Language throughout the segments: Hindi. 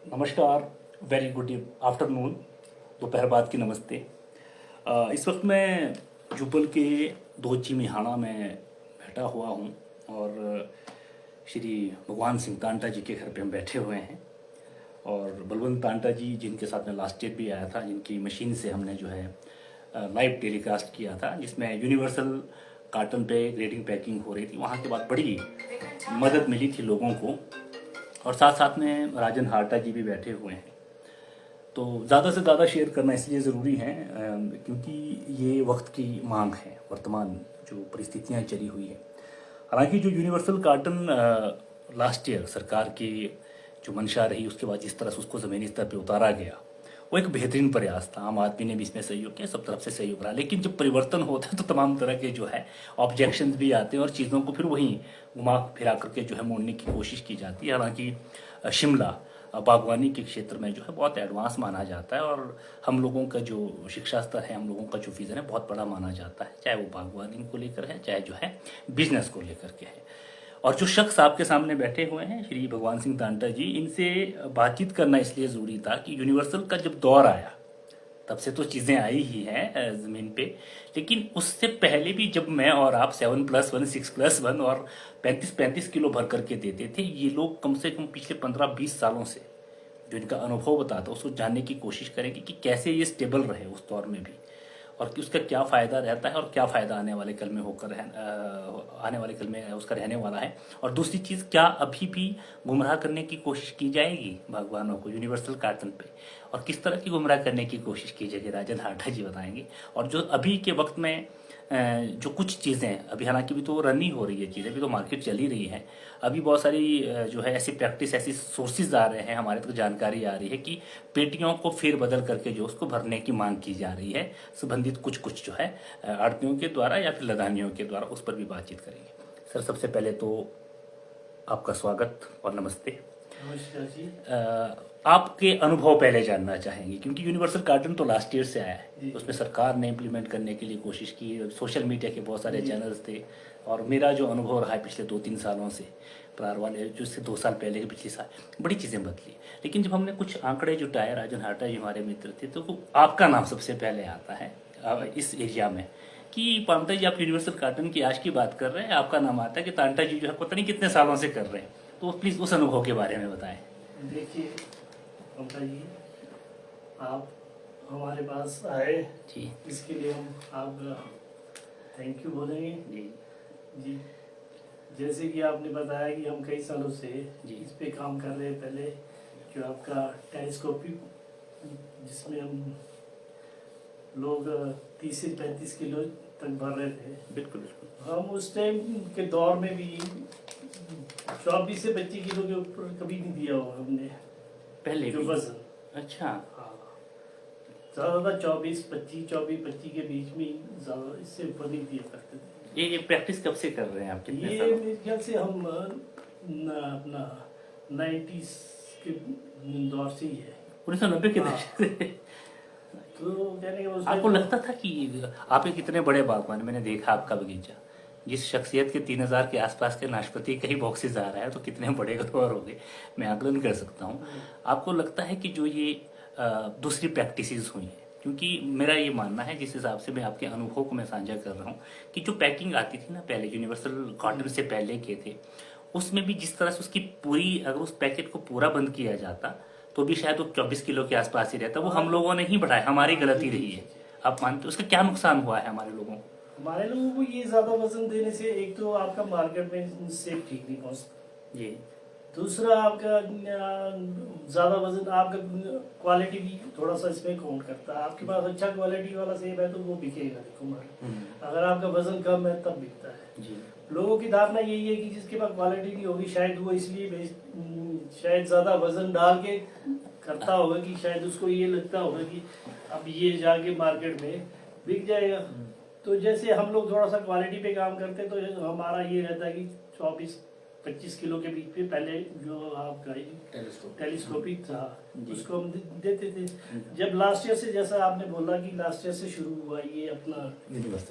नमस्कार। Very good afternoon. दोपहर बाद की नमस्ते। इस वक्त मैं जुब्बल के दोची मिहाना में बैठा हुआ हूँ और श्री भगवान सिंह तांटा जी के घर पे हम बैठे हुए हैं। और बलवंत तांटा जी जिनके साथ में लास्ट ईयर भी आया था, जिनकी मशीन से हमने जो है लाइव टेलीकास्ट किया था, जिसमें यूनिवर्सल कार्टन पे ग्रेडिंग पैकिंग हो रही थी। वहाँ के बाद बड़ी मदद मिली थी लोगों को। और साथ साथ में राजन हार्टा जी भी बैठे हुए हैं। तो ज़्यादा से ज़्यादा शेयर करना इसलिए ज़रूरी है क्योंकि ये वक्त की मांग है, वर्तमान जो परिस्थितियाँ चली हुई है। हालांकि जो यूनिवर्सल कार्टन लास्ट ईयर सरकार की जो मंशा रही, उसके बाद जिस तरह से उसको ज़मीनी स्तर पर उतारा गया, वो एक बेहतरीन प्रयास था। आम आदमी ने भी इसमें सहयोग किया, सब तरफ से सहयोग रहा। लेकिन जब परिवर्तन होता है तो तमाम तरह के जो है ऑब्जेक्शंस भी आते हैं और चीज़ों को फिर वहीं घुमा फिरा करके जो है मोड़ने की कोशिश की जाती है। हालांकि शिमला बागवानी के क्षेत्र में जो है बहुत एडवांस माना जाता है और हम लोगों का जो शिक्षा स्तर है, हम लोगों का जो विज़न है, बहुत बड़ा माना जाता है, चाहे वो बागवानी को लेकर है, चाहे जो है बिजनेस को लेकर के है। और जो शख्स आपके सामने बैठे हुए हैं श्री भगवान सिंह तांटा जी, इनसे बातचीत करना इसलिए ज़रूरी था कि यूनिवर्सल का जब दौर आया तब से तो चीज़ें आई ही हैं ज़मीन पे, लेकिन उससे पहले भी जब मैं और आप 7+1 6+1 और 35-35 किलो भर करके देते थे, ये लोग कम से कम पिछले 15-20 सालों से जो इनका अनुभव बताता उसको जानने की कोशिश करेंगे कि कैसे ये स्टेबल रहे उस दौर में भी, और कि उसका क्या फ़ायदा रहता है और क्या फ़ायदा आने वाले कल में आने वाले कल में उसका रहने वाला है। और दूसरी चीज़, क्या अभी भी गुमराह करने की कोशिश की जाएगी बागवानों को यूनिवर्सल कार्टन पे, और किस तरह की गुमराह करने की कोशिश की जाएगी, राजन हाटा जी बताएंगे। और जो अभी के वक्त में जो कुछ चीज़ें अभी, हालांकि भी तो रन ही हो रही है चीज़ें, अभी तो मार्केट चल ही रही है, अभी बहुत सारी जो है ऐसी प्रैक्टिस, ऐसी सोर्सेज आ रहे हैं, हमारे तक जानकारी आ रही है कि पेटियों को फेर बदल करके जो उसको भरने की मांग की जा रही है संबंधित कुछ जो है आड़तियों के द्वारा या फिर लदानियों के द्वारा। उस पर भी बातचीत करेंगे। सर, सबसे पहले तो आपका स्वागत और नमस्ते। नमस्कार जी। आपके अनुभव पहले जानना चाहेंगे क्योंकि यूनिवर्सल कार्टन तो लास्ट ईयर से आया है, उसमें सरकार ने इम्प्लीमेंट करने के लिए कोशिश की, सोशल मीडिया के बहुत सारे चैनल्स थे, और मेरा जो अनुभव रहा है पिछले 2-3 सालों से, प्रार वाले जो इससे 2 साल पहले के पिछले साल, बड़ी चीज़ें बदली। लेकिन जब हमने कुछ आंकड़े जुटाए, राजन हाटा जी हमारे मित्र थे, तो आपका नाम सबसे पहले आता है इस एरिया में कि पांटा जी आप यूनिवर्सल कार्टन की आज की बात कर रहे हैं, आपका नाम आता है कि तांटा जी जो है पता नहीं कितने सालों से कर रहे हैं। तो प्लीज़ उस अनुभव के बारे में बताएं। देखिए ममता जी, आप हमारे पास आए जी इसके लिए हम आपका थैंक यू बोलेंगे जी जी। जैसे कि आपने बताया कि हम कई सालों से जी इस पे काम कर रहे हैं। पहले जो आपका टेलीस्कोपिक, जिसमें हम लोग 30 से 35 किलो तक भर रहे थे, बिल्कुल बिल्कुल। हम उस टाइम के दौर में भी 24 से 25 किलो के ऊपर कभी नहीं दिया होगा हमने पहले जो भी? वजन। अच्छा। हाँ, ज़्यादा 24-25 के बीच में, ज़्यादा इससे ऊपर नहीं दिया करते थे। ये प्रैक्टिस कब से कर रहे हैं आप, कितने ये सालों? मेरे ख्याल से हम अपना 90s के दौर से ही है। 1990 के हाँ। दशक से? तो कहने का उसमें आपको लगता था कि आप एक इतने बड़े बागवान, मैंने देखा आपका बगीचा, जिस शख्सियत के 3000 के आसपास के नाशपाती कई बॉक्सेस आ रहा है, तो कितने बड़े ग्रोअर हो गए, मैं आकलन कर सकता हूँ। आपको लगता है कि जो ये दूसरी प्रैक्टिसेस हुई हैं, क्योंकि मेरा ये मानना है, जिस हिसाब से मैं आपके अनुभव को मैं साझा कर रहा हूँ, कि जो पैकिंग आती थी ना पहले यूनिवर्सल कॉटन से पहले के थे, उसमें भी जिस तरह से उसकी पूरी, अगर उस पैकेट को पूरा बंद किया जाता तो भी शायद वो 24 किलो के आसपास ही रहता। वो हम लोगों ने ही बढ़ाया, हमारी गलती रही है। आप मानते हो उसका क्या नुकसान हुआ है हमारे लोगों को? हमारे लोगों को ये ज़्यादा वजन देने से एक तो आपका मार्केट में सेल ठीक नहीं पहुँचता जी। दूसरा आपका ज़्यादा वजन, आपका क्वालिटी भी थोड़ा सा इसमें काउंट करता है। आपके पास अच्छा क्वालिटी वाला सेब है तो वो बिकेगा, देखो मार्केट। अगर आपका वजन कम है तब बिकता है जी। लोगों की धारणा यही है कि जिसके पास क्वालिटी नहीं होगी, शायद वो इसलिए शायद ज़्यादा वजन डाल के करता होगा कि शायद उसको ये लगता होगा कि अब ये जाके मार्केट में बिक जाएगा। तो जैसे हम लोग थोड़ा सा क्वालिटी पे काम करते तो हमारा ये रहता है कि 24-25 किलो के बीच में पहले जो आपका टेलीस्कोपिक था उसको हम देते थे। जब लास्ट ईयर से, जैसा आपने बोला कि लास्ट ईयर से शुरू हुआ ये अपना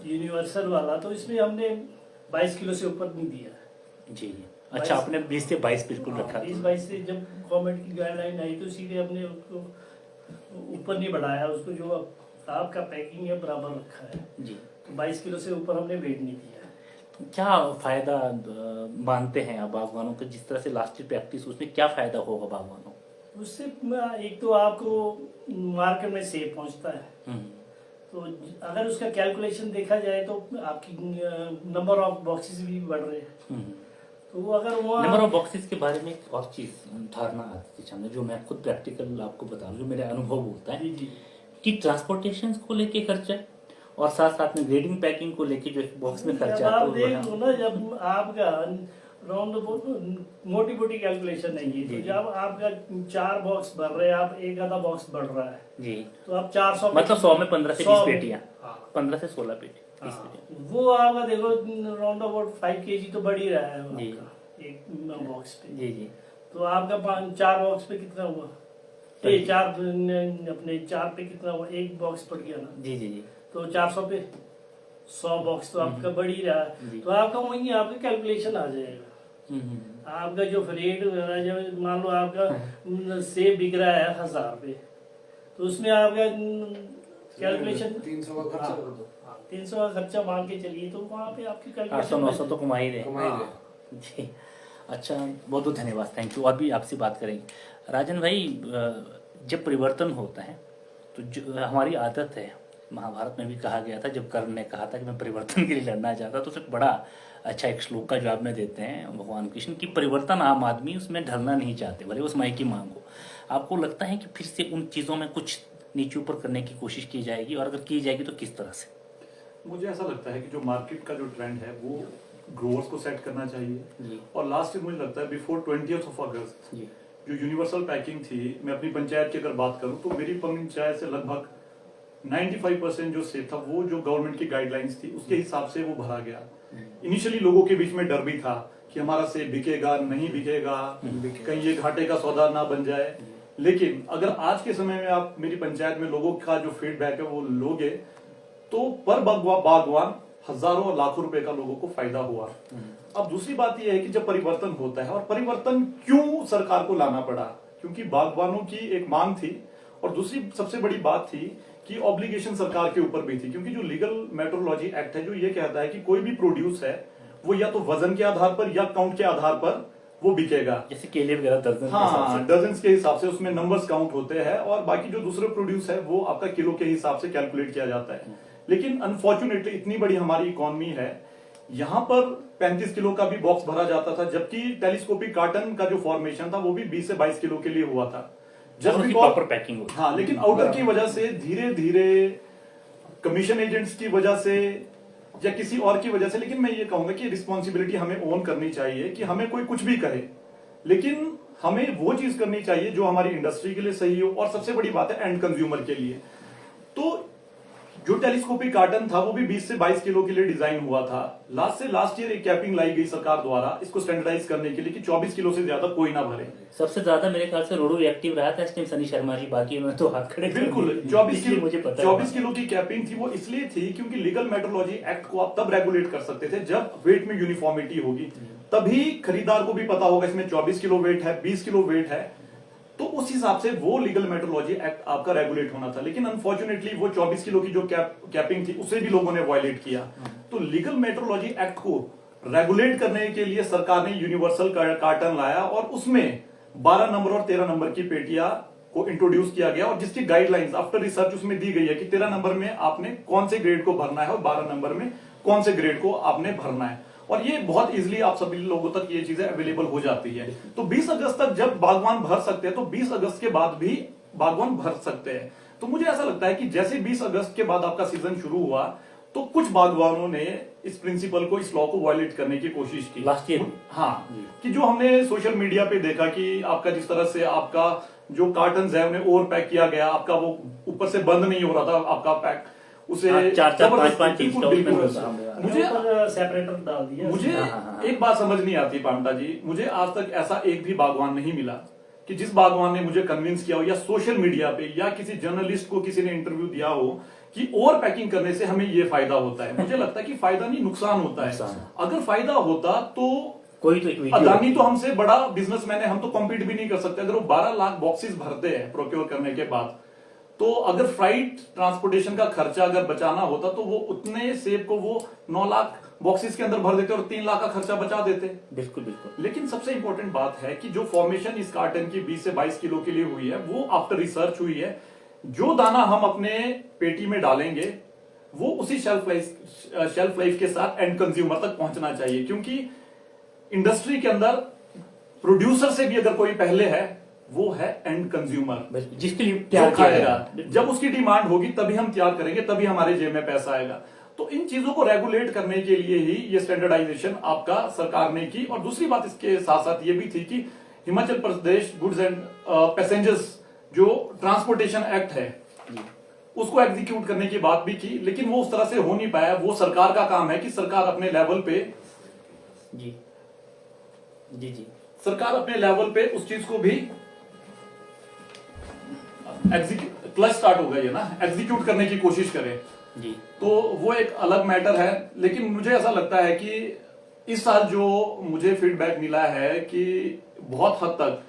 यूनिवर्सल वाला, तो इसमें हमने 22 किलो से ऊपर नहीं दिया। जी। अच्छा, आपने 20 से 22 बिल्कुल रखा। 20-22 से जब गवर्नमेंट की गाइडलाइन आई तो सीधे अपने उसको ऊपर नहीं बढ़ाया, उसको जो आपका पैकिंग है बराबर रखा है जी। तो 22 किलो से ऊपर हमने वेट नहीं दिया है। तो क्या फायदा मानते हैं आप बागवानों को, जिस तरह से लास्ट ईयर प्रैक्टिस, उसमें क्या फायदा होगा बागवानों को? उससे एक तो आपको मार्केट में सेब पहुंचता है, तो अगर उसका कैलकुलेशन देखा जाए तो आपकी नंबर ऑफ बॉक्सेस भी बढ़ रहे हैं। तो अगर वो नंबर ऑफ बॉक्सेस के बारे में एक और चीज धारणा आती है सामने, जो मैं खुद प्रैक्टिकल आपको बता रहा हूँ, जो मेरा अनुभव होता है जी कि ट्रांसपोर्टेशन को लेके खर्चा और साथ साथ में ग्रेडिंग पैकिंग को लेके जो एक बॉक्स में खर्चा आप देख लो ना, जब आपका राउंड मोटी मोटी कैलकुलेशन नहीं है, तो जब आपका 4 बॉक्स भर रहे हैं, आप एक आधा बॉक्स बढ़ रहा है जी, तो आप 400 मतलब 100 में 15 से 20 100 में, पेटियां, हाँ। 15 से 16 पेटी, 20 पेटियां। वो आपका देखो राउंड अबाउट 5 kg तो बढ़ ही रहा है जी। आपका एक बॉक्स पे। जी जी। तो आपका 4 बॉक्स पे कितना हुआ? ये 4 अपने 4 पे कितना हुआ? एक बॉक्स पड़ गया ना। जी जी जी। तो 400 पे 100 बॉक्स तो आपका बढ़ ही रहा है, तो आपका वही आपका कैलकुलेशन आ जाएगा। आपका जो रेट जब मान लो आपका सेब बिक रहा है 1000 पे, तो उसमें आपका कैलकुलेशन 300 का खर्चा कर दो। 300 का खर्चा मान के चलिए, तो वहाँ पे आपकी 800-900 तो कमा ही रहे। कमा ही रहे। जी। अच्छा, बहुत बहुत धन्यवाद, थैंक यू। और भी आपसे बात करेंगे राजन भाई। जब परिवर्तन होता है तो जो हमारी आदत है, महाभारत में भी कहा गया था, जब कर्ण ने कहा था कि मैं परिवर्तन के लिए लड़ना चाहता, तो उसे बड़ा अच्छा एक श्लोक का जवाब में देते हैं भगवान कृष्ण की, परिवर्तन आम आदमी उसमें ढलना नहीं चाहते, भले उस माई की मांग हो। आपको लगता है कि फिर से उन चीज़ों में कुछ नीचे ऊपर करने की कोशिश की जाएगी, और अगर की जाएगी तो किस तरह से? मुझे ऐसा लगता है कि जो मार्केट का जो ट्रेंड है वो ग्रोअर्स को सेट करना चाहिए जी और लास्ट ईयर मुझे लगता है बिफोर 20th अगस्त जी जो यूनिवर्सल पैकिंग थी, मैं अपनी पंचायत की अगर बात करूं तो मेरी पंचायत से लगभग 95% जो सेब था वो जो गवर्नमेंट की गाइडलाइंस थी उसके हिसाब से वो भरा गया। इनिशियली लोगों के बीच में डर भी था कि हमारा सेब बिकेगा नहीं बिकेगा, कहीं ये घाटे का सौदा ना बन जाए। लेकिन अगर आज के समय में आप मेरी पंचायत में लोगों का जो फीडबैक है वो लोगे तो पर बागवान हजारों और लाखों रुपए का लोगों को फायदा हुआ। अब दूसरी बात यह है कि जब परिवर्तन होता है, और परिवर्तन क्यों सरकार को लाना पड़ा, क्योंकि बागवानों की एक मांग थी, और दूसरी सबसे बड़ी बात थी कि ऑब्लिगेशन सरकार के ऊपर भी थी, क्योंकि जो लीगल मेट्रोलॉजी एक्ट है जो ये कहता है कि कोई भी प्रोड्यूस है वो या तो वजन के आधार पर या काउंट के आधार पर वो बिकेगा। जैसे केले वगैरह दर्जन हाँ, डजन के हिसाब से उसमें नंबर्स काउंट होते हैं, और बाकी जो दूसरे प्रोड्यूस है वो आपका किलो के हिसाब से कैलकुलेट किया जाता है। लेकिन अनफॉर्चुनेटली इतनी बड़ी हमारी इकोनॉमी है, यहाँ पर 35 किलो का भी बॉक्स भरा जाता था, जबकि टेलीस्कोपिक कार्टन का जो फॉर्मेशन था वो भी 20 से 22 किलो के लिए हुआ था। जब प्रॉपर पैकिंग हो। हाँ, लेकिन आउटर की वजह से धीरे धीरे कमीशन एजेंट्स की वजह से या किसी और की वजह से, लेकिन मैं ये कहूंगा कि रिस्पॉन्सिबिलिटी हमें ओन करनी चाहिए कि हमें कोई कुछ भी करे, लेकिन हमें वो चीज करनी चाहिए जो हमारी इंडस्ट्री के लिए सही हो, और सबसे बड़ी बात है एंड कंज्यूमर के लिए। तो जो टेलीस्कोपिक कार्टन था वो भी 20 से 22 किलो के लिए डिजाइन हुआ था। लास्ट ईयर एक कैपिंग लाई गई सरकार द्वारा इसको स्टैंडर्डाइज करने के लिए कि 24 किलो से ज्यादा कोई ना भरे। सबसे ज्यादा मेरे ख्याल से रोडो एक्टिव रहा था इस टाइम सनी शर्मा जी, बाकी उन्होंने तो हाथ खड़े कर दिए। बिल्कुल 24 इसलिए किलो मुझे पता 24 किलो की कैपिंग थी, वो इसलिए थी क्योंकि लीगल मेट्रोलॉजी एक्ट को आप तब रेगुलेट कर सकते थे जब वेट में यूनिफॉर्मिटी होगी, तभी खरीदार को भी पता होगा इसमें 24 किलो वेट है, 20 किलो वेट है, तो उस हिसाब से वो लीगल मेट्रोलॉजी एक्ट आपका रेगुलेट होना था। लेकिन अनफॉर्चुनेटली वो 24 किलो की जो कैपिंग थी उसे भी लोगों ने वायलेट किया। तो लीगल मेट्रोलॉजी एक्ट को रेगुलेट करने के लिए सरकार ने यूनिवर्सल कार्टन लाया, और उसमें 12 नंबर और 13 नंबर की पेटियां को इंट्रोड्यूस किया गया, और जिसकी गाइडलाइंस आफ्टर रिसर्च उसमें दी गई है कि 13 नंबर में आपने कौन से ग्रेड को भरना है और 12 नंबर में कौन से ग्रेड को आपने भरना है, और ये बहुत इजीली आप सभी लोगों तक ये चीजें अवेलेबल हो जाती है। तो 20 अगस्त तक जब बागवान भर सकते हैं तो 20 अगस्त के बाद भी बागवान भर सकते हैं। तो मुझे ऐसा लगता है कि जैसे 20 अगस्त के बाद आपका सीजन शुरू हुआ तो कुछ बागवानों ने इस प्रिंसिपल को, इस लॉ को वायलेट करने की कोशिश की लास्ट ईयर। हाँ, कि जो हमने सोशल मीडिया पे देखा कि आपका जिस तरह से आपका जो कार्टन है उन्हें ओवर पैक किया गया, आपका वो ऊपर से बंद नहीं हो रहा था आपका पैक, उसे 4-4-5-5 इंच का उसमें मुझे सेपरेटर डाल दिया। मुझे एक बात समझ नहीं आती पांडा जी, मुझे आज तक ऐसा एक भी बागवान नहीं मिला कि जिस बागवान ने मुझे कन्विंस किया हो या सोशल मीडिया पे या किसी जर्नलिस्ट को किसी ने इंटरव्यू दिया हो कि ओवर पैकिंग करने से हमें ये फायदा होता है। मुझे लगता है कि फायदा नहीं नुकसान होता है। अगर फायदा होता तो कोई तो एक वीडियो अदानी तो हमसे बड़ा बिजनेसमैन है, हम तो कॉम्पीट भी नहीं कर सकते। अगर वो 12 लाख बॉक्सेस भरते हैं प्रोक्योर करने के बाद, तो अगर फ्राइट ट्रांसपोर्टेशन का खर्चा अगर बचाना होता तो वो उतने सेब को वो 9 लाख बॉक्सेस के अंदर भर देते और 3 लाख का खर्चा बचा देते। बिल्कुल बिल्कुल। लेकिन सबसे इंपॉर्टेंट बात है कि जो फॉर्मेशन इस कार्टन की 20 से 22 किलो के लिए हुई है, वो आफ्टर रिसर्च हुई है। जो दाना हम अपने पेटी में डालेंगे वो उसी शेल्फ लाइफ के साथ एंड कंज्यूमर तक पहुंचना चाहिए, क्योंकि इंडस्ट्री के अंदर प्रोड्यूसर से भी अगर कोई पहले है वो है एंड कंज्यूमर, जिसके लिए जो तैयार किया खाएगा। गया। जब उसकी डिमांड होगी तभी हम तैयार करेंगे, तभी हमारे जेब में पैसा आएगा। तो इन चीजों को रेगुलेट करने के लिए ही ये स्टैंडर्डाइजेशन आपका सरकार ने की। और दूसरी बात इसके साथ साथ ये भी थी कि Himachal Pradesh goods and passengers जो ट्रांसपोर्टेशन एक्ट है उसको एग्जीक्यूट करने की बात भी की, लेकिन वो उस तरह से हो नहीं पाया। वो सरकार का काम है कि सरकार अपने लेवल पे जी जी जी सरकार अपने लेवल पे उस चीज को भी क्लच स्टार्ट हो गई है ना, एग्जीक्यूट करने की कोशिश करे। जी। तो वो एक अलग मैटर है। लेकिन मुझे ऐसा लगता है कि इस साल जो मुझे फीडबैक मिला है कि बहुत हद तक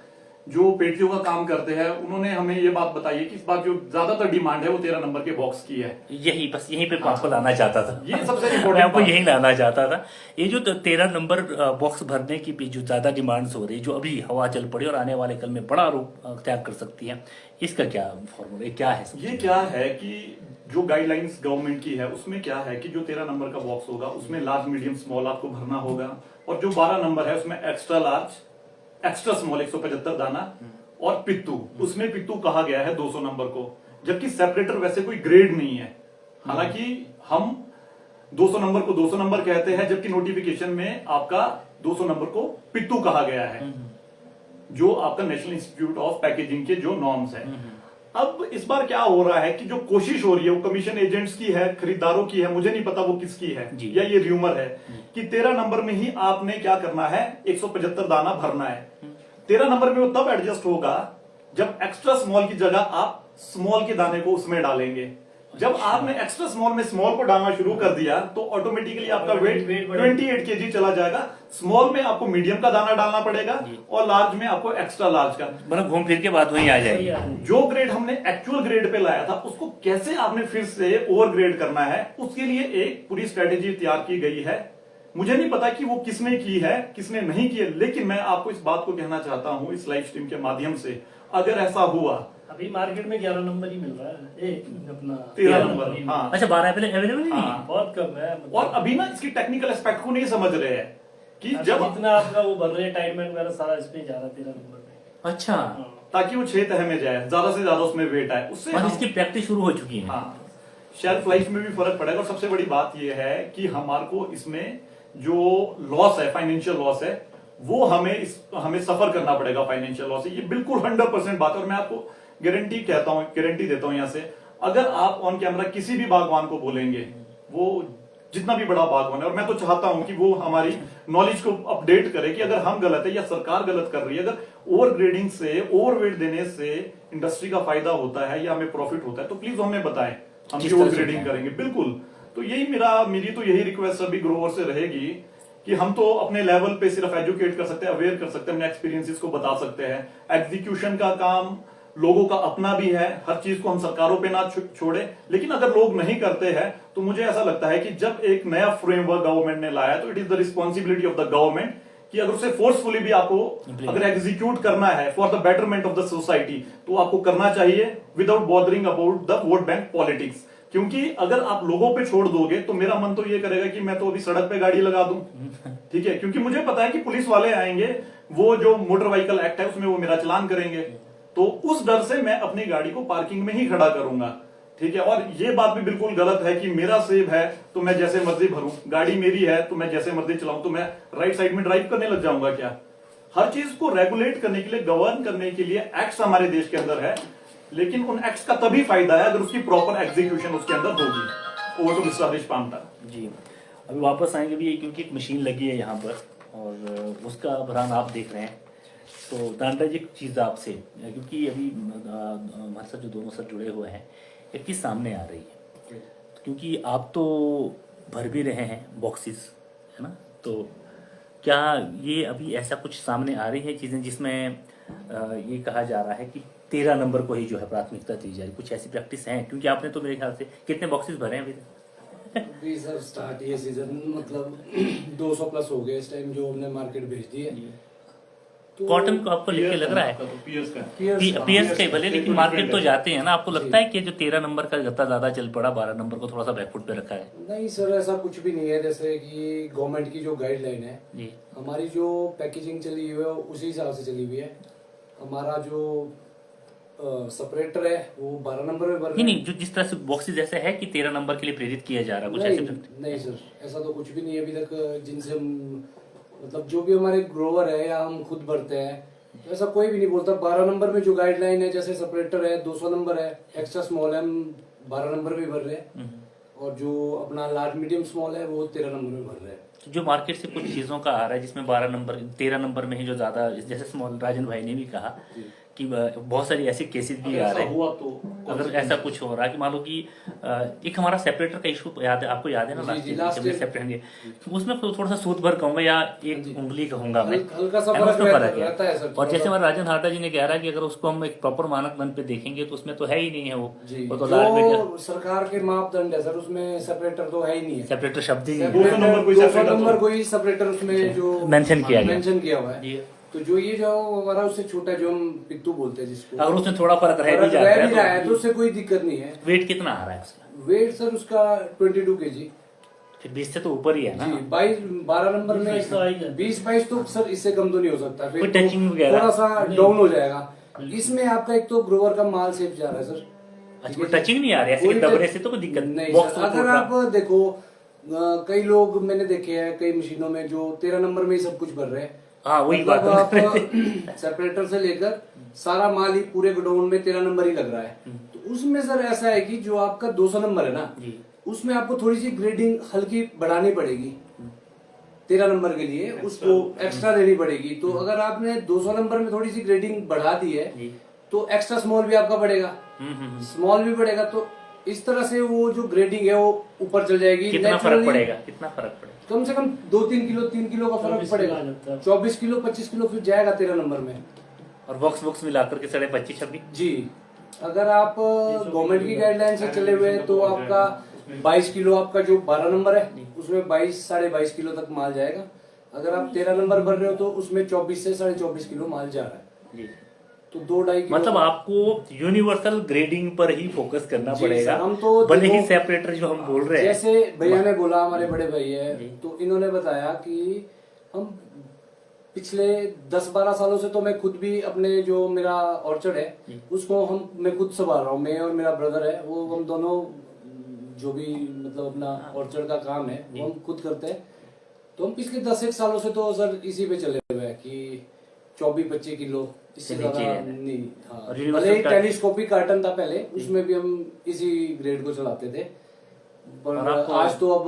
जो पेटियों का काम करते हैं उन्होंने हमें ये बात बताई है कि इस बार जो ज्यादातर डिमांड है वो 13 नंबर के बॉक्स की है। यही बस यहीं पे आपको लाना चाहता था। ये सबसे मैं इम्पोर्टेंट आपको यही लाना चाहता था। ये जो 13 नंबर बॉक्स भरने की भी जो ज्यादा डिमांड्स हो रही, जो अभी हवा चल पड़ी और आने वाले कल में बड़ा रूप अख्तियार कर सकती है, इसका क्या फॉर्मूला क्या है? ये क्या है कि जो गाइडलाइंस गवर्नमेंट की है उसमें क्या है कि जो 13 नंबर का बॉक्स होगा उसमें लार्ज मीडियम स्मॉल आपको भरना होगा, और जो 12 नंबर है उसमें एक्स्ट्रा लार्ज एक्स्ट्रा स्मॉल 175 दाना और पित्तू, उसमें पित्तू कहा गया है 200 नंबर को, जबकि सेपरेटर वैसे कोई ग्रेड नहीं है। हालांकि हम 200 नंबर को 200 नंबर कहते हैं, जबकि नोटिफिकेशन में आपका 200 नंबर को पित्तू कहा गया है, जो आपका नेशनल इंस्टीट्यूट ऑफ पैकेजिंग के जो नॉर्म्स है। अब इस बार क्या हो रहा है कि जो कोशिश हो रही है वो कमीशन एजेंट्स की है, खरीदारों की है, मुझे नहीं पता वो किसकी है, या ये र्यूमर है कि 13 नंबर में ही आपने क्या करना है, 175 दाना भरना है। 13 नंबर में वो तब एडजस्ट होगा जब एक्स्ट्रा स्मॉल की जगह आप स्मॉल के दाने को उसमें डालेंगे। जब आपने एक्स्ट्रा स्मॉल में स्मॉल को डालना शुरू कर दिया तो ऑटोमेटिकली आपका वेट 28 केजी चला जाएगा। स्मॉल में आपको मीडियम का दाना डालना पड़ेगा और लार्ज में आपको एक्स्ट्रा लार्ज का। मतलब घूम फिर के बात वहीं आ जाएगी। जो ग्रेड हमने एक्चुअल ग्रेड पे लाया था उसको कैसे आपने फिर से ओवर ग्रेड करना है, उसके लिए एक पूरी स्ट्रेटेजी तैयार की गई है। मुझे नहीं पता कि वो किसने की है किसने नहीं की है, लेकिन मैं आपको इस बात को कहना चाहता हूं इस लाइव स्ट्रीम के माध्यम से, अगर ऐसा हुआ, अभी मार्केट में 11 नंबर ही मिल रहा है, अपना 13 नंबर, हाँ अच्छा 12 अवेलेबल नहीं है? हाँ। बहुत कम है मतलब। और अभी ना इसकी टेक्निकल एस्पेक्ट को नहीं समझ रहे हैं कि जब जितना आपका वो भर रहे हैं टाइटमेंट वगैरह सारा इसमें जा रहा है 13 नंबर में। अच्छा, ताकि वो 6 तह में जाए, ज्यादा से ज्यादा उसमें वेट आए, उससे और हम- इसकी प्रैक्टिस शुरू हो चुकी है। हाँ, शेल्फ लाइफ में भी फर्क पड़ेगा। और सबसे बड़ी बात यह है कि हमारे को इसमें जो लॉस है, फाइनेंशियल लॉस है, वो हमें सफर करना पड़ेगा फाइनेंशियल लॉस है। ये बिल्कुल 100% बात है। और मैं आपको गारंटी देता हूं यहां से, अगर आप ऑन कैमरा किसी भी बागवान को बोलेंगे, वो जितना भी बड़ा बागवान है, और मैं तो चाहता हूं कि वो हमारी नॉलेज को अपडेट करे कि अगर हम गलत है या सरकार गलत कर रही है, अगर ओवर ग्रेडिंग से, ओवरवेट देने से इंडस्ट्री का फायदा होता है या हमें प्रॉफिट होता है, तो प्लीज हमें बताएं, हम किस ओवर तरह से ग्रेडिंग करेंगे। बिल्कुल। तो मेरी तो यही रिक्वेस्ट सभी ग्रोवर से रहेगी कि हम तो अपने लेवल पे सिर्फ एजुकेट कर सकते हैं, अवेयर कर सकते हैं, अपने एक्सपीरियंसेस को बता सकते हैं। एग्जीक्यूशन का काम लोगों का अपना भी है, हर चीज को हम सरकारों पे ना छोड़े। लेकिन अगर लोग नहीं करते हैं तो मुझे ऐसा लगता है कि जब एक नया फ्रेमवर्क गवर्नमेंट ने लाया तो it is the responsibility of the government कि अगर उसे फोर्सफुली भी आपको अगर एग्जीक्यूट करना है for the betterment of the society, तो आपको करना चाहिए without bothering about the vote bank politics. क्योंकि अगर आप लोगों पे छोड़ दोगे तो मेरा मन तो ये करेगा कि मैं तो अभी सड़क पे गाड़ी लगा दूं, ठीक है, क्योंकि मुझे पता है कि पुलिस वाले आएंगे, वो जो मोटर व्हीकल एक्ट है उसमें वो मेरा चलान करेंगे, तो उस डर से मैं अपनी गाड़ी को पार्किंग में ही खड़ा करूंगा, ठीक है। और ये बात भी बिल्कुल गलत है कि मेरा सेब है तो मैं जैसे मर्जी भरूं, गाड़ी मेरी है तो मैं जैसे मर्जी चलाऊं, तो मैं राइट साइड में ड्राइव करने लग जाऊंगा क्या? हर चीज को रेगुलेट करने के लिए, गवर्न करने के लिए एक्ट्स हमारे देश के अंदर है, लेकिन उन एक्ट्स का तभी फायदा है अगर उसकी प्रॉपर एग्जीक्यूशन उसके अंदर होगी। ओवर टू मिस्टर हरीश पांटा जी। अभी वापस आएंगे भी, क्योंकि एक मशीन लगी है यहाँ पर और उसका बहरान आप देख रहे हैं। तो दांडा जी, एक चीज़ आपसे, क्योंकि अभी हमारे साथ जो दोनों सर जुड़े हुए हैं, एक चीज़ सामने आ रही है, क्योंकि आप तो भर भी रहे हैं बॉक्सेस, है ना, तो क्या ये अभी ऐसा कुछ सामने आ रही है चीजें जिसमें ये कहा जा रहा है कि 13 नंबर को ही जो है प्राथमिकता दी जाए, कुछ ऐसी प्रैक्टिस है? क्योंकि आपने तो मेरे ख्याल से कितने बॉक्सेस भरे हैं अभी तक? अभी सर स्टार्ट ये सीजन मतलब 200 प्लस हो गए इस टाइम जो हमने मार्केट भेज दी है। तो कॉटन को आपको लिख के लग रहा है पीएस का पीएस का ही भले, लेकिन मार्केट तो जाते हैं ना, आपको लगता है कि जो 13 नंबर का गत्ता ज्यादा चल पड़ा, 12 नंबर को थोड़ा सा बैकफुट पे रखा है? नहीं सर, ऐसा कुछ भी नहीं है। जैसे कि गवर्नमेंट की जो गाइडलाइन है, जी हमारी जो पैकेजिंग चली हुई है उसी हिसाब से चली हुई है। हमारा जो सेपरेटर है वो 12 नंबर में भर रहा है। नहीं, जो जिस तरह से बॉक्सेस ऐसे है कि 13 नंबर के लिए प्रेरित किया जा रहा है, कुछ ऐसे नहीं सर, ऐसा तो कुछ भी नहीं है अभी तक। जिनसे हम मतलब जो भी हमारे ग्रोवर है या हम खुद भरते हैं, तो ऐसा कोई भी नहीं बोलता। 12 नंबर में जो गाइडलाइन है, जैसे सेपरेटर है 200 नंबर है, एक्स्ट्रा स्मॉल है हम 12 नंबर में भर रहे हैं, और जो अपना लार्ज मीडियम स्मॉल है वो 13 नंबर में भर रहे हैं। जो मार्केट से कुछ चीजों का आ रहा है जिसमें 12 नंबर 13 नंबर में ही जो ज्यादा, जैसे स्मॉल राजन भाई ने भी कहा कि बहुत सारी ऐसे केसेस भी आ रहे हैं। हुआ तो अगर ऐसा कुछ हो रहा है कि मान लो कि एक हमारा सेपरेटर का इशू याद है, आपको याद है ना? लास्ट सेपरेटर उसमें थोड़ा सा सूद भर कहूंगा या एक उंगली कहूंगा मैं, हल्का सा है ना, उसमें फर्क रहता है सर। और जैसे हमारे राजन हाटा जी ने कह रहा है कि अगर उसको हम एक प्रॉपर मानक वन पे देखेंगे तो उसमें तो है ही नहीं है वो तो लाल जो सरकार के मापदंड है सर, उसमें सेपरेटर तो है ही नहीं है। सेपरेटर शब्द ही नहीं है। 200 नंबर कोई 200 सेपरेटर नंबर कोई सेपरेटर उसमें जो मेंशन किया हुआ है। तो जो ये जो हमारा उससे छोटा जो हम पित्तू बोलते हैं जिसको, अगर उसमें थोड़ा फर्क रह भी रहा है तो उससे कोई दिक्कत नहीं है। वेट कितना आ रहा है उसका? वेट सर उसका 22 kg। फिर 20 से तो ऊपर ही है ना? जी 12 नंबर में 20-22 तो सर इससे कम तो नहीं हो सकता। कोई टचिंग वगैरह थोड़ा सा डाउन हो जाएगा। इसमें आपका एक तो ग्रोवर का माल सेफ जा रहा है सर। अच्छा, कोई टचिंग नहीं आ रही ऐसे कि दबने से तो कोई दिक्कत नहीं बॉक्स सर। में अगर आप देखो कई लोग मैंने देखे हैं कई मशीनों में जो 13 नंबर में ही सब कुछ भर रहे हैं। हाँ वही मतलब बात आप सेपरेटर से लेकर सारा माल ही पूरे गोडाउन में 13 नंबर ही लग रहा है। तो उसमें सर ऐसा है कि जो आपका 200 नंबर है ना, उसमें आपको थोड़ी सी ग्रेडिंग हल्की बढ़ानी पड़ेगी। 13 नंबर के लिए उसको एक्स्ट्रा देनी पड़ेगी। तो अगर आपने 200 नंबर में थोड़ी सी ग्रेडिंग बढ़ा दी है तो एक्स्ट्रा स्मॉल भी आपका बढ़ेगा, स्मॉल भी बढ़ेगा। तो इस तरह से वो जो ग्रेडिंग है वो ऊपर चल जाएगी। कितना फर्क पड़ेगा? कितना फर्क पड़ेगा? कम से कम 2-3 किलो 3 किलो का फर्क पड़ेगा। 24 किलो 25 किलो फिर जाएगा 13 नंबर में। और बॉक्स मिलाकर के 25-26 जी अगर आप गवर्नमेंट की गाइडलाइन से चले हुए तो आपका 22 किलो आपका जो 12 नंबर है उसमें 22-22.5 किलो तक माल जाएगा। अगर आप 13 नंबर भर रहे हो तो उसमें 24 से 24.5 किलो माल जा रहा है। तो 2-2.5 किलो मतलब आपको यूनिवर्सल ग्रेडिंग पर ही फोकस करना पड़ेगा। हम तो भले ही सेपरेटर जो हम बोल रहे हैं, जैसे भैया ने बोला, हमारे बड़े भाई है, तो इन्होंने बताया कि हम पिछले 10-12 सालों से तो मैं खुद भी अपने जो मेरा ऑर्चर्ड है उसको मैं खुद संभाल रहा हूँ। मैं और मेरा ब्रदर है वो हम दोनों जो भी मतलब अपना ऑर्चर्ड का काम है वो हम खुद करते हैं। तो हम पिछले 10-1 सालों से तो सर इसी पे चले हुए हैं कि 24-25 किलो इससे ज्यादा नहीं। हाँ, भले ही टेलीस्कोपिक कार्टन था पहले, उसमें भी हम इसी ग्रेड को चलाते थे, पर आज तो अब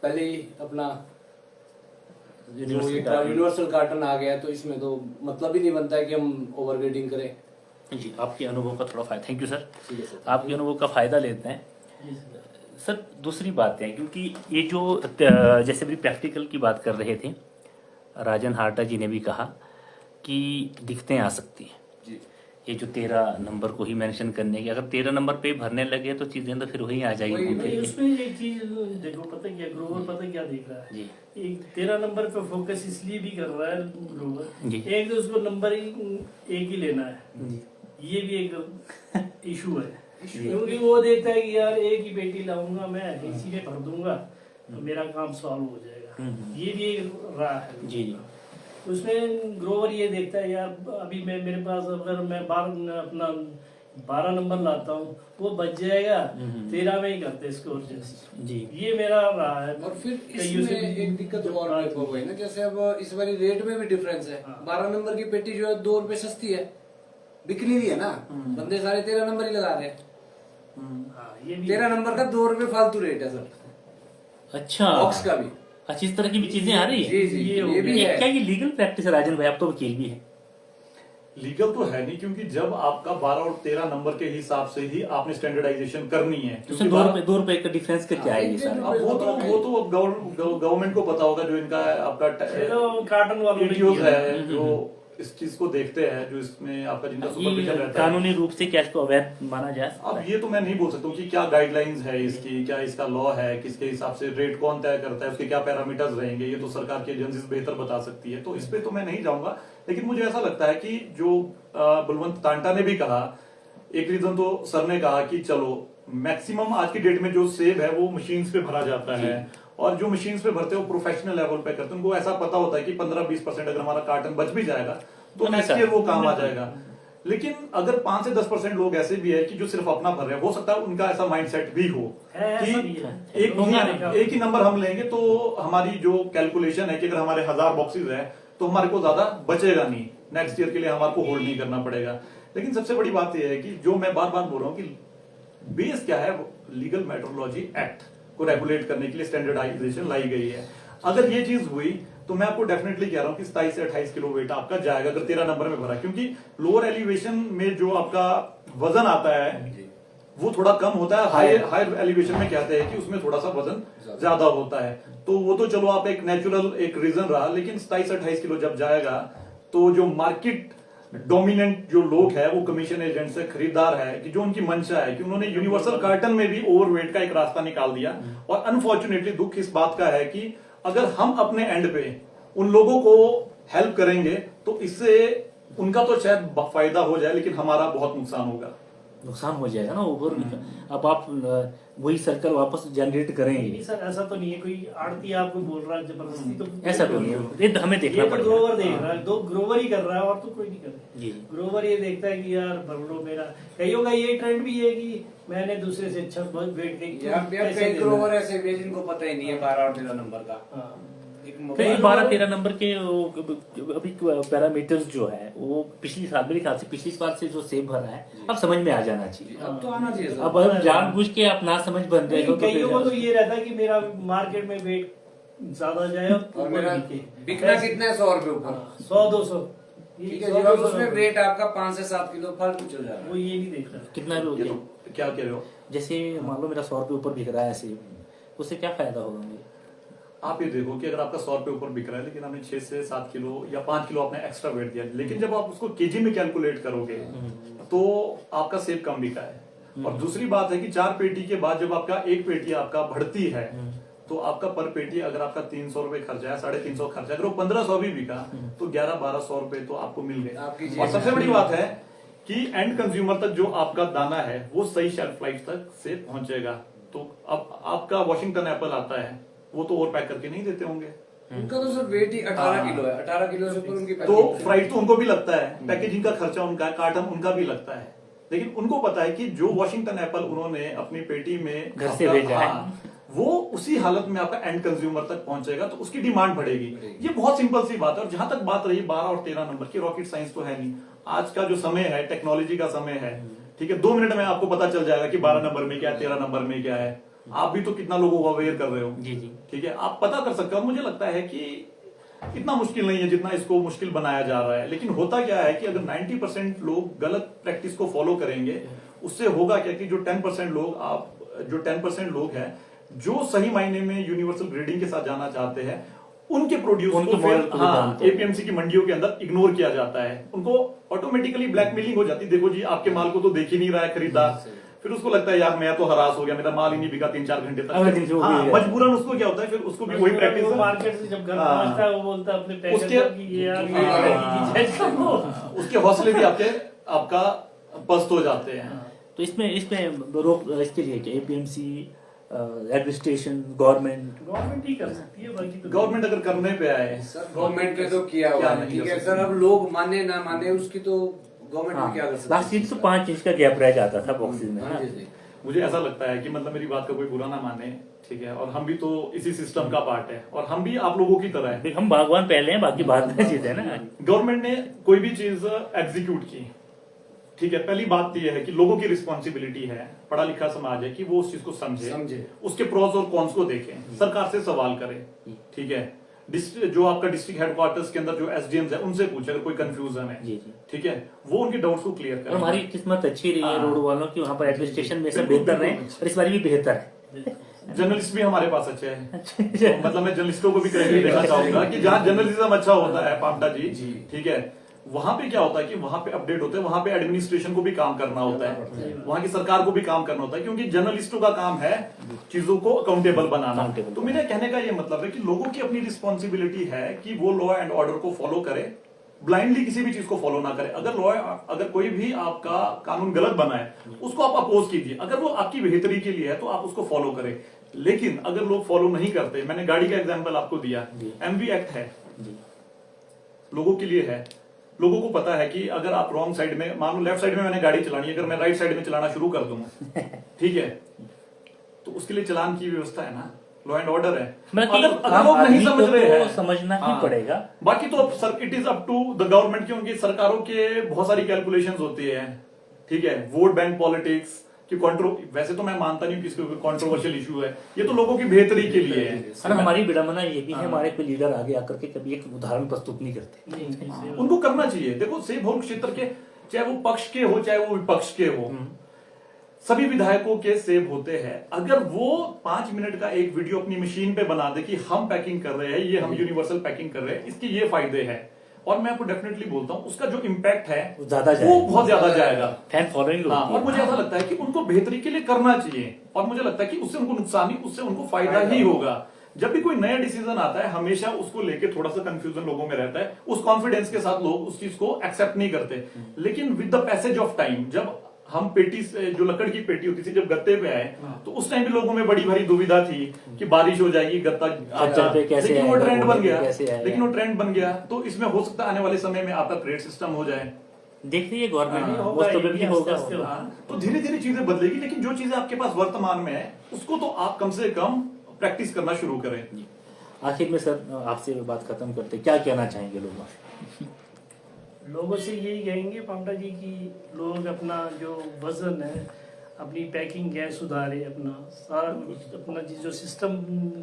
पहले ही अपना यूनिवर्सल कार्टन आ गया तो इसमें तो मतलब ही नहीं बनता है कि हम ओवर ग्रेडिंग करें। जी आपके अनुभव का थोड़ा फायदा, थैंक यू सर, आपके अनुभव का फायदा लेते हैं सर। दूसरी बात है, क्योंकि ये जो जैसे भी प्रैक्टिकल की बात कर रहे थे, राजन हाटा जी ने भी कहा कि दिक्कतें आ सकती हैं। ये जो 13 नंबर को ही मेंशन करने की, अगर 13 नंबर पे भरने लगे तो चीजें तो फिर वही आ जाएगी। उसमें एक चीज देखो, पता क्या ग्रोवर पता क्या देख रहा है, एक 13 नंबर पे फोकस इसलिए भी कर रहा है ग्रोवर, एक तो उसको नंबर एक ही लेना है, ये भी एक इशू है। क्योंकि वो देखता है कि यार एक ही पेटी लाऊंगा मैं, इसी में भर दूंगा तो मेरा काम सॉल्व हो जाएगा, ये भी एक राह है। जी उसमें ग्रोवर ये देखता है यार अभी मेरे पास अगर मैं अपना 12 नंबर लाता हूँ वो बच जाएगा, 13 में ही करते इसको जी, ये मेरा रहा है। और फिर इसमें एक दिक्कत और है ना, जैसे अब इस बारी रेट में भी डिफरेंस है। 12 नंबर की पेटी जो है 2 रुपए सस्ती है, बिक नहीं रही है ना, बंदे सारे 13 नंबर ही लगा रहे हैं। 13 नंबर का 2 रुपए फालतू रेट है सर। अच्छा, बॉक्स का भी अच्छा, इस तरह की भी चीजें आ रही है। जी, ये भी है। क्या ये लीगल प्रैक्टिस है राजन भाई? आप तो वकील भी है, लीगल तो है नहीं, क्योंकि जब आपका 12 और 13 नंबर के हिसाब से ही आपने स्टैंडर्डाइजेशन करनी है, उसमें क्योंकि 2 रुपए का डिफरेंस का क्या है ये सारा? अब वो तो गवर्नमेंट को पता होगा, जो इनका आपका तो कार्टन वालों ने ATOs किया। है जो इस चीज को देखते हैं, जो इसमें आपका जिनका सुपरविजन ये रहता है। कानूनी रूप से क्या इसको अवैध माना जा सकता अब है? ये तो मैं नहीं बोल सकता हूँ कि क्या गाइडलाइंस है इसकी, क्या इसका लॉ है, किसके हिसाब से रेट कौन तय करता है, उसके क्या पैरामीटर्स रहेंगे, ये तो सरकार की एजेंसीज बेहतर बता सकती है, तो इस पे तो मैं नहीं जाऊंगा। लेकिन मुझे ऐसा लगता है कि जो बलवंत टांटा ने भी कहा, एक रीजन तो सर ने कहा कि चलो मैक्सिमम आज की डेट में जो सेब है वो मशीन्स पे भरा जाता है, और जो मशीन्स पे भरते हैं वो प्रोफेशनल लेवल पे करते हैं, उनको ऐसा पता होता है कि 15-20% अगर हमारा कार्टन बच भी जाएगा तो नहीं नेक्स्ट सर। ईयर वो काम आ जाएगा। लेकिन अगर 5 से 10% लोग ऐसे भी है कि जो सिर्फ अपना भर रहे हैं, हो सकता है उनका ऐसा माइंडसेट भी हो है, कि ऐसा भी है। एक ही नंबर हम लेंगे तो हमारी जो कैलकुलेशन है कि अगर हमारे 1000 बॉक्सेस है तो हमारे को ज्यादा बचेगा नहीं, नेक्स्ट ईयर के लिए हमारे को होल्ड नहीं करना पड़ेगा। लेकिन सबसे बड़ी बात यह है कि जो मैं बार बार बोल रहा हूँ कि बेस क्या है, लीगल मेट्रोलॉजी एक्ट को रेगुलेट करने के लिए स्टैंडर्डाइजेशन लाई गई है। अगर ये चीज हुई तो मैं आपको डेफिनेटली कह रहा हूं कि 27 से 28 किलो वेट आपका जाएगा अगर 13 नंबर में भरा, क्योंकि लोअर एलिवेशन में जो आपका वजन आता है वो थोड़ा कम होता है, हायर एलिवेशन में कहते हैं कि उसमें थोड़ा सा वजन ज्यादा होता है। तो वो तो चलो आप एक नेचुरल एक रीजन रहा, लेकिन 27 से 28 किलो जब जाएगा तो जो मार्केट डोमिनेंट जो लोग है वो कमीशन एजेंट से खरीदार है कि जो उनकी मंशा है कि उन्होंने यूनिवर्सल कार्टन में भी ओवरवेट का एक रास्ता निकाल दिया। और अनफॉर्चुनेटली दुख इस बात का है कि अगर हम अपने एंड पे उन लोगों को हेल्प करेंगे तो इससे उनका तो शायद फायदा हो जाए, लेकिन हमारा बहुत नुकसान होगा। नुकसान हो जाएगा ना ओवर। अब आप वही सर्कल वापस जनरेट नहीं करेंगे, सर, ऐसा तो नहीं है कोई आड़ती आपको बोल रहा है जबरदस्ती, तो ऐसा तो नहीं है, ये तो हमें देखना ये तो पड़ेगा। ग्रोवर देख रहा है, दो ग्रोवर ही कर रहा है और तो कोई नहीं कर रहा। जी ग्रोवर ये देखता है कि यार भर लो मेरा, कईयों का ये ट्रेंड भी है कि मैंने दूसरे से अच्छा वेट कई ग्रोवर ऐसे भी हैं जिनको पता ही नहीं है 12 और 13 नंबर का। एक कई मोबाइल 12-13 नंबर के अभी पैरामीटर्स जो है वो पिछली साल मेरे ख्याल से पिछली साल से जो सेब भरा है अब समझ में आ जाना चाहिए। अब तो आना चाहिए सर। अब जानबूझ के आप ना समझ बन रहे हो तो कईयों को तो फिर ये रहता है कि मेरा मार्केट में वेट ज्यादा जाए और मेरा बिकना कितना है 100 रुपए ऊपर, 100-200, ठीक है जी। अब उसमें वेट आपका 5 से 7 किलो फालतू चल जा रहा वो ये नहीं देख रहा। कितना भी हो ये गया। तो क्या कह रहे हो जैसे मान लो मेरा 100 रुपये ऊपर बिक रहा है सेब, उससे क्या फायदा होगा मुझे? आप ये देखो कि अगर आपका 100 रुपए ऊपर बिक रहा है लेकिन आपने 6 से 7 किलो या 5 किलो आपने एक्स्ट्रा वेट दिया, लेकिन जब आप उसको केजी में कैलकुलेट करोगे तो आपका सेब कम बिका है। और दूसरी बात है कि 4 पेटी के बाद जब आपका एक पेटी आपका बढ़ती है तो आपका पर पेटी अगर आपका 300 रुपए खर्चा है, 350 खर्चा है, अगर वो 1500 भी बिका तो 1100-1200 रुपए तो आपको मिल आपकी गए। जेब और सबसे में। बड़ी बात है कि एंड कंज्यूमर तक जो आपका दाना है वो सही शेल्फ लाइफ तक से पहुंचेगा। तो अब आपका वॉशिंगटन एप्पल आता है वो तो ओवर पैक करके नहीं देते होंगे, उनका तो सर वेट ही 18 किलो है, 18 किलो से ऊपर उनकी तो पैकिंग है। फ्राइट तो उनको भी लगता है, पैकेजिंग का खर्चा उनका है, कार्टन उनका भी लगता है, लेकिन उनको पता है कि जो वॉशिंगटन एप्पल उन्होंने अपनी पेटी में घर से आपका- भेजा है। हाँ, वो उसी हालत में आपका एंड कंज्यूमर तक पहुंचेगा तो उसकी डिमांड बढ़ेगी। ये बहुत सिंपल सी बात है। और जहां तक बात रही 12 और 13 नंबर की, रॉकेट साइंस तो है नहीं। आज का जो समय है टेक्नोलॉजी का समय है, ठीक है, 2 मिनट में आपको पता चल जाएगा कि 12 नंबर में क्या है, 13 नंबर में क्या है। आप भी तो कितना लोगों को अवेयर कर रहे हो, जी जी। ठीक है, आप पता कर सकते हो। और मुझे लगता है कि इतना मुश्किल नहीं है जितना इसको मुश्किल बनाया जा रहा है। लेकिन होता क्या है कि अगर 90% लोग गलत प्रैक्टिस को फॉलो करेंगे, उससे होगा क्या कि जो 10% लोग हैं जो सही मायने में यूनिवर्सल ग्रेडिंग के साथ जाना चाहते हैं, उनके प्रोड्यूस उनके को मॉडल फिर को भी जानते हैं। एपीएमसी की मंडियों के अंदर इग्नोर किया जाता है। उनको ऑटोमेटिकली ब्लैकमेलिंग हो जाती है। देखो जी, आपके माल को तो देख ही नहीं रहा है खरीदार, फिर उसको लगता है यार मैं तो हरास हो गया, मेरा माल ही नहीं बिका 3-4 घंटे अगले दिन से तक। वो हाँ, भी- मजबूरन उसको क्या होता है, फिर उसको भी वही प्रैक्टिस वो मार्केट से जब घर हाँ। पहुंचता है वो बोलता है अपने पैकेट उसके- को कि ये यार ये हाँ। पैकेट की चीज़ है। उसके हौसले भी आपका पस्त हो जाते हैं। तो इसमें रोक इसके लिए क्या एपीएमसी, एडमिनिस्ट्रेशन, गवर्नमेंट गवर्नमेंट ही कर सकती है, बाकी तो गवर्नमेंट अगर करने पे आए, सर गवर्नमेंट ने तो किया हुआ क्या है, नहीं ठीक कर है सकते। सर। अब लोग माने ना माने उसकी तो गवर्नमेंट भी क्या कर सकती लास्ट ईयर तो 5 इंच का गैप रह जाता था बॉक्सेस में, है हाँ ना? जी जी। मुझे ऐसा लगता है कि मतलब मेरी बात का कोई बुरा ना माने, ठीक है, और हम भी तो इसी सिस्टम का पार्ट है और हम भी आप लोगों की तरह है। देख, हम भगवान पहले हैं, बाकी बाद में चीज है ना। गवर्नमेंट ने कोई भी चीज एग्जीक्यूट की, ठीक है, पहली बात तो यह है कि लोगों की रिस्पॉन्सिबिलिटी है, पढ़ा लिखा समाज है, कि वो उस चीज को समझे, समझे। उसके प्रोज और कॉन्स को देखें, सरकार से सवाल करें, ठीक है, जो आपका डिस्ट्रिक्ट हेडक्वार्टर्स के अंदर जो एसडीएम्स है उनसे पूछे अगर कोई कंफ्यूजन है। जी जी। ठीक है, वो उनके डाउट्स को क्लियर और करें। हमारी किस्मत अच्छी रही है हाँ। रोड वालों की, वहाँ पर एडमिनिस्ट्रेशन में सब बिल्कुल, बेहतर रहे बिल्कुल। और इस बार भी बेहतर है। जर्नलिस्ट भी हमारे पास अच्छे हैं। तो मतलब मैं जर्नलिस्टों को भी क्रेडिट देना चाहूंगा कि जहाँ जर्नलिज्म अच्छा होता है पामटा जी, ठीक है, वहां पे क्या होता है कि वहां पे अपडेट होते हैं, वहां पे एडमिनिस्ट्रेशन को भी काम करना होता है, वहां की सरकार को भी काम करना होता है, क्योंकि जर्नलिस्टों का काम है चीजों को अकाउंटेबल बनाना। Accountable तो मेरे कहने का ये मतलब है कि लोगों की अपनी रिस्पॉन्सिबिलिटी है कि वो लॉ एंड ऑर्डर को फॉलो करे, ब्लाइंडली किसी भी चीज को फॉलो ना करे। अगर कोई भी आपका कानून गलत बना है उसको आप अपोज कीजिए, अगर वो आपकी बेहतरी के लिए है तो आप उसको फॉलो करें। लेकिन अगर लोग फॉलो नहीं करते, मैंने गाड़ी का एग्जांपल आपको दिया, एमवी एक्ट है, लोगों के लिए है, लोगों को पता है कि अगर आप रॉन्ग साइड में, मान लो लेफ्ट साइड में मैंने गाड़ी चलानी है, अगर मैं राइट साइड में चलाना शुरू कर दूंगा, ठीक है, तो उसके लिए चलान की व्यवस्था है ना, लॉ एंड ऑर्डर है। अगर लोग नहीं समझ रहे हैं, समझना ही पड़ेगा। बाकी तो it is up to the government, क्योंकि सरकारों के बहुत सारी कैलकुलेशंस होती है, ठीक है, वोट बैंक पॉलिटिक्स की वैसे तो मैं मानता नहीं किसी को कंट्रोवर्शियल इशू है, ये तो लोगों की बेहतरी के लिए है। और हमारी विडंबना ये भी है, हमारे कोई लीडर आगे आकर के कभी एक उदाहरण प्रस्तुत नहीं करते। उनको करना चाहिए। देखो सेब बहुल क्षेत्र के, चाहे वो पक्ष के हो चाहे वो विपक्ष के हो, सभी विधायकों के सेब होते हैं। अगर वो 5 मिनट का एक वीडियो अपनी मशीन पे बना दे कि हम पैकिंग कर रहे हैं, ये हम यूनिवर्सल पैकिंग कर रहे हैं, इसके ये फायदे हैं, और मैं आपको डेफिनेटली बोलता हूं उसका जो इम्पैक्ट है वो बहुत ज्यादा जाएगा, फैन फॉलोइंग। और मुझे ऐसा लगता है कि उनको बेहतरी के लिए करना चाहिए, और मुझे लगता है कि उससे उनको नुकसान नहीं, उससे उनको फायदा ही होगा। जब भी कोई नया डिसीजन आता है हमेशा उसको लेके थोड़ा सा कंफ्यूजन लोगों में रहता है, उस कॉन्फिडेंस के साथ लोग उस चीज को एक्सेप्ट नहीं करते। लेकिन with the passage of time, जब हम पेटी से, जो लकड़ की पेटी होती थी, जब गत्ते पे आए तो उस टाइम भी लोगों में बड़ी भारी दुविधा थी कि बारिश हो जाएगी, गत्ता लेकिन वो ट्रेंड बन गया, लेकिन वो ट्रेंड बन गया। तो इसमें हो सकता है आने वाले समय में आपका क्रेडिट सिस्टम हो जाए, देख लीजिए गवर्नमेंट होगा। तो धीरे धीरे चीजें बदलेगी। लेकिन जो चीजें आपके पास वर्तमान में है उसको तो आप कम से कम प्रैक्टिस करना शुरू करें। आखिर में सर आपसे बात खत्म करते, क्या कहना चाहेंगे लोगों से यही कहेंगे पामटा जी कि लोग अपना जो वजन है, अपनी पैकिंग है सुधारे, अपना सारा अपना जो सिस्टम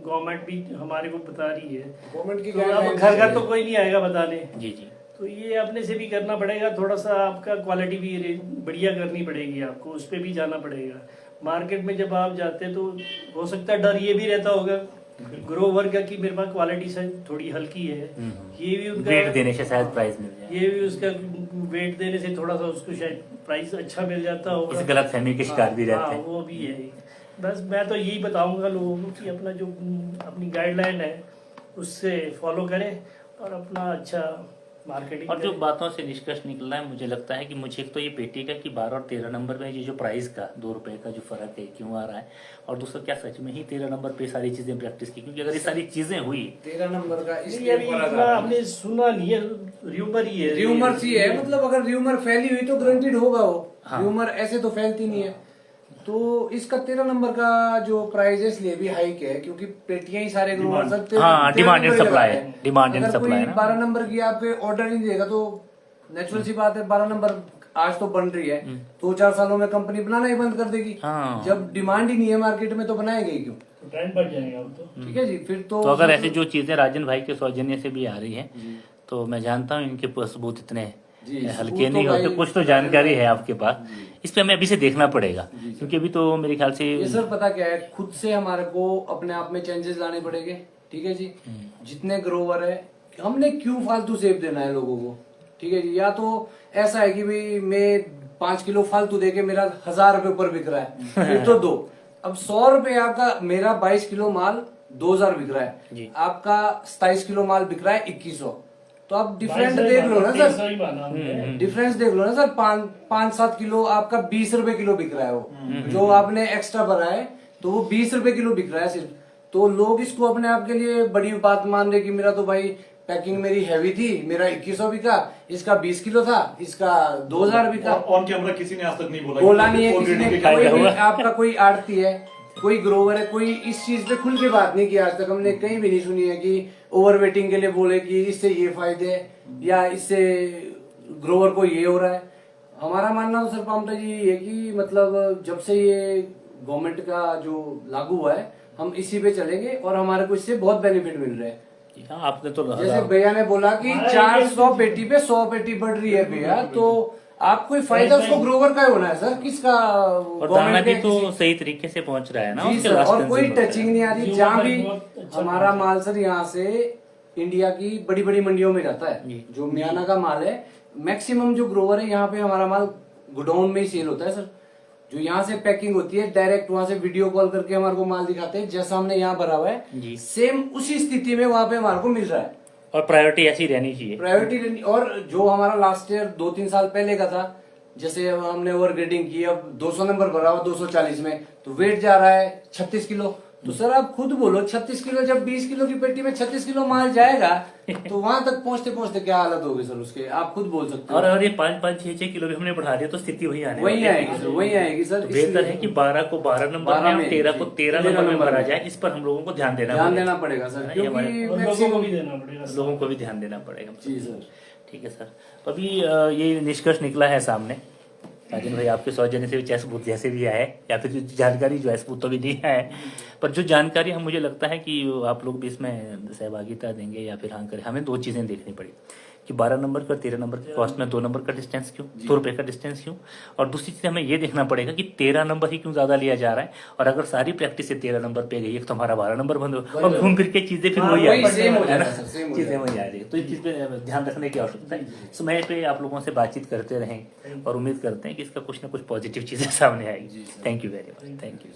गवर्नमेंट भी हमारे को बता रही है, गवर्नमेंट की तो अब घर घर तो कोई नहीं आएगा बताने। जी जी। तो ये अपने से भी करना पड़ेगा, थोड़ा सा आपका क्वालिटी भी बढ़िया करनी पड़ेगी, आपको उस पर भी जाना पड़ेगा। मार्केट में जब आप जाते हैं तो हो सकता है डर ये भी रहता होगा ग्रोवर का कि मेरे पास क्वालिटी से थोड़ी हल्की है, ये भी उनका वेट देने से शायद प्राइस मिल जाए, ये भी उसका वेट देने से थोड़ा सा उसको शायद प्राइस अच्छा मिल जाता होगा। इस गलत फहमी के शिकार भी रहते हैं। वो भी है। बस मैं तो यही बताऊंगा लोगों को कि अपना जो अपनी गाइडलाइन है उससे फॉलो करें और अपना अच्छा मार्केटिंग। और जो बातों से निष्कर्ष निकल रहा है, मुझे लगता है कि मुझे एक तो ये पेटी का कि 12 और 13 नंबर में ये जो प्राइस का 2 रुपए का जो फर्क है क्यों आ रहा है, और दूसरा क्या सच में ही 13 नंबर पे सारी चीजें प्रैक्टिस की, क्योंकि अगर ये सारी चीजें हुई 13 नंबर का इसलिए हमने सुना नहीं है, र्यूमर ही है, र्यूमर ही है। मतलब अगर र्यूमर फैली हुई तो ग्रंटेड होगा वो, हाँ। र्यूमर ऐसे तो फैलती नहीं है। तो इसका 13 नंबर का जो प्राइस है इसलिए भी हाइक है क्योंकि पेटियां ही सारे ग्रोवर सकते हैं। हाँ, demand and supply, demand and अगर सप्लाई कोई 12 नंबर की आपके ऑर्डर नहीं देगा तो नेचुरल सी बात है, 12 नंबर आज तो बन रही है, 2-4 सालों में कंपनी बनाना ही बंद कर देगी। हाँ। जब डिमांड ही नहीं है मार्केट में तो बनाएंगे ही क्यों? ट्रेंड बढ़ जाएगा वो तो। ठीक है जी। फिर तो अगर ऐसी जो चीजें राजन भाई के सौजन्य से भी आ रही है तो मैं जानता हूँ इनके सबूत इतने हल्के नहीं होते, कुछ तो जानकारी है आपके पास, इस पे हमें अभी से देखना पड़ेगा, क्योंकि अभी तो मेरे ख्याल से ये सर पता क्या है, खुद से हमारे को अपने आप में चेंजेस लाने पड़ेंगे। ठीक है जी। जितने ग्रोवर है हमने क्यों फालतू सेब देना है लोगों को? ठीक है जी। या तो ऐसा है कि भाई मैं 5 किलो फालतू देके मेरा 1000 रुपए ऊपर बिक रहा है फिर तो दो। अब 100 रुपए आपका, मेरा 22 किलो माल 2000 बिक रहा है, आपका 27 किलो माल बिक रहा है 2100, तो आप डिफरेंस देख लो ना सर, डिफरेंस देख लो ना सर। 5-7 किलो आपका 20 रुपए किलो बिक रहा है, वो जो आपने एक्स्ट्रा भरा है तो वो 20 रुपए किलो बिक रहा है सिर्फ। तो लोग इसको अपने आप के लिए बड़ी बात मान रहे कि मेरा तो भाई पैकिंग मेरी हैवी थी, मेरा 2100 बिका, इसका 20 किलो था, इसका 2000 बिका। ऑन कैमरा किसी ने आज तक नहीं बोला नहीं है किसी ने। कोई भी आपका कोई आड़ती है, कोई ग्रोवर है, कोई इस चीज पे खुल के बात नहीं की आज तक। हमने कहीं भी नहीं सुनी है कि ओवर वेटिंग के लिए बोले कि इससे ये फायदे या इससे ग्रोवर को ये हो रहा है। हमारा मानना तो सर पामटा जी है कि मतलब जब से ये गवर्नमेंट का जो लागू हुआ है हम इसी पे चलेंगे और हमारे को इससे बहुत बेनिफिट मिल रहे हैं। हाँ आपने तो जैसे भैया ने बोला कि 400 पेटी पे 100 पेटी बढ़ रही है भैया, तो आपको ही फायदा उसको ग्रोवर का ही होना है सर, किसका? और दाना भी तो सही तरीके से पहुंच रहा है ना जी उसके सर, लास्ट और कोई कंज्यूमर टचिंग नहीं आ रही। जो जहाँ भी बहुत अच्छा हमारा माल सर यहाँ से इंडिया की बड़ी बड़ी मंडियों में जाता है, जी। जो मियाना का माल है, मैक्सिमम जो ग्रोवर है यहाँ पे हमारा माल गोडाउन में ही सेल होता है सर। जो यहाँ से पैकिंग होती है डायरेक्ट वहां से वीडियो कॉल करके हमारे को माल दिखाते हैं, जैसा हमने यहाँ भरा हुआ जी। है सेम उसी स्थिति में वहां पे हमारे को मिल रहा है। और प्रायोरिटी ऐसी रहनी चाहिए। प्रायोरिटी और जो हमारा लास्ट ईयर 2-3 साल पहले का था, जैसे अब हमने ओवर ग्रेडिंग की, अब 200 नंबर भरा हुआ 240 में, तो वेट जा रहा है 36 किलो। तो सर आप खुद बोलो 36 किलो, जब 20 किलो की पेटी में 36 किलो माल जाएगा तो वहां तक पहुंचते पहुंचते क्या हालत होगी सर उसके, आप खुद बोल सकते हो। और अगर ये 5-5, 6-6 किलो भी हमने बढ़ा दिया तो स्थिति वही आने वही वाली है। आएगी सर, वही आएगी सर। तो बेहतर है कि 12 को 12 नंबर में 12 और 13 को 13 नंबर में भरा में। जाए। इस पर हम लोगों को ध्यान देना ध्यान पड़ेगा। देना पड़ेगा सर, है ना, ये क्योंकि और लोगों को मैक्सिमम भी देना पड़ेगा सर। लोगों को भी ध्यान देना पड़ेगा। जी सर। ठीक है सर। तो अभी ये निष्कर्ष निकला है सामने, राजन भाई आपके सौजन्य से भी चाहे सबूत जैसे भी आए या फिर जो जानकारी जो है सबूत तो भी नहीं है, पर जो जानकारी हम मुझे लगता है कि आप लोग भी इसमें सहभागिता देंगे या फिर हाँ करें। हमें 2 चीज़ें देखनी पड़ी कि 12 नंबर का 13 नंबर के कॉस्ट में 2 नंबर का डिस्टेंस क्यों, 2 रुपये का डिस्टेंस क्यों, और दूसरी चीज़ हमें ये देखना पड़ेगा कि 13 नंबर ही क्यों ज़्यादा लिया जा रहा है। और अगर सारी प्रैक्टिस से 13 नंबर पे गई तो हमारा 12 नंबर बंद हो और घूम फिर के चीज़ें फिर हाँ, वही वही आ सेम हो है जाएगा ना, सर, सेम हो चीज़ें जाएगा। वही आ जाएगी। तो इस चीज़ पे ध्यान रखने की आवश्यकता है। समय पे आप लोगों से बातचीत करते रहें और उम्मीद करते हैं कि इसका कुछ ना कुछ पॉजिटिव चीज़ें सामने आएगी। Thank you very much. Thank you.